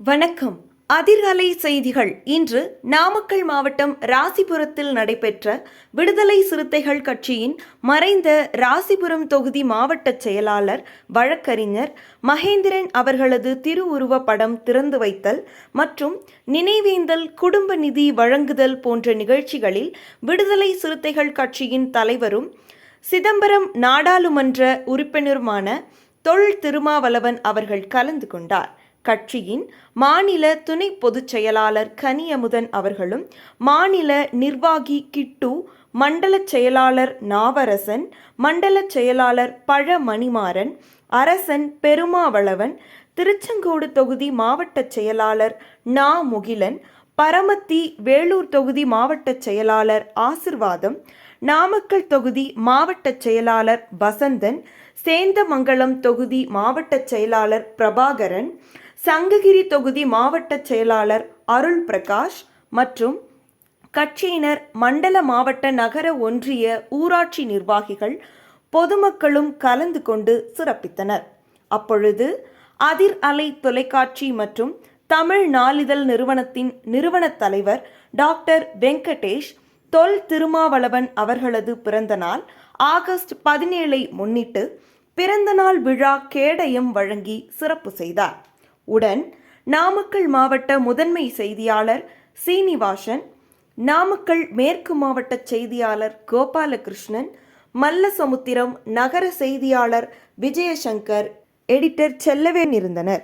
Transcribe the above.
வணக்கம். அதிர்காலை செய்திகள். இன்று நாமக்கல் மாவட்டம் ராசிபுரத்தில் நடைபெற்ற விடுதலை சிறுத்தைகள் கட்சியின் மறைந்த ராசிபுரம் தொகுதி மாவட்ட செயலாளர் வழக்கறிஞர் மகேந்திரன் அவர்களது திருவுருவ படம் திறந்து வைத்தல் மற்றும் நினைவேந்தல், குடும்ப நிதி வழங்குதல் போன்ற நிகழ்ச்சிகளில் விடுதலை சிறுத்தைகள் கட்சியின் தலைவரும் சிதம்பரம் நாடாளுமன்ற உறுப்பினருமான தொல் திருமாவளவன் அவர்கள் கலந்து கொண்டார். கட்சியின் மாநில துணை பொதுச் செயலாளர் கனியமுதன் அவர்களும், மாநில நிர்வாகி கிட்டு, மண்டல செயலாளர் நாவரசன், மண்டல செயலாளர் பழ மணிமாறன், அரசன் பெருமாவளவன், திருச்செங்கோடு தொகுதி மாவட்ட செயலாளர் நா முகிலன், பரமத்தி வேலூர் தொகுதி மாவட்ட செயலாளர் ஆசிர்வாதம், நாமக்கல் தொகுதி மாவட்ட செயலாளர் வசந்தன், சேந்தமங்கலம் தொகுதி மாவட்ட செயலாளர் பிரபாகரன், சங்ககிரி தொகுதி மாவட்ட செயலாளர் அருள் பிரகாஷ் மற்றும் கட்சியினர், மண்டல மாவட்ட நகர ஒன்றிய ஊராட்சி நிர்வாகிகள், பொதுமக்களும் கலந்து கொண்டு சிறப்பித்தனர். அப்பொழுது அதிர் அலை தொலைக்காட்சி மற்றும் தமிழ் நாளிதழ் நிறுவனத்தின் நிறுவன தலைவர் டாக்டர் வெங்கடேஷ், தொல் திருமாவளவன் அவர்களது பிறந்தநாள் ஆகஸ்ட் 17 முன்னிட்டு பிறந்தநாள் விழா கேடயம் வழங்கி சிறப்பு செய்தார். உடன் நாமக்கல் மாவட்ட முதன்மை செய்தியாளர் சீனிவாசன், நாமக்கல் மேற்கு மாவட்ட செய்தியாளர் கோபாலகிருஷ்ணன், மல்லசமுத்திரம் நகர செய்தியாளர் விஜயசங்கர், எடிட்டர் செல்லவேன் இருந்தனர்.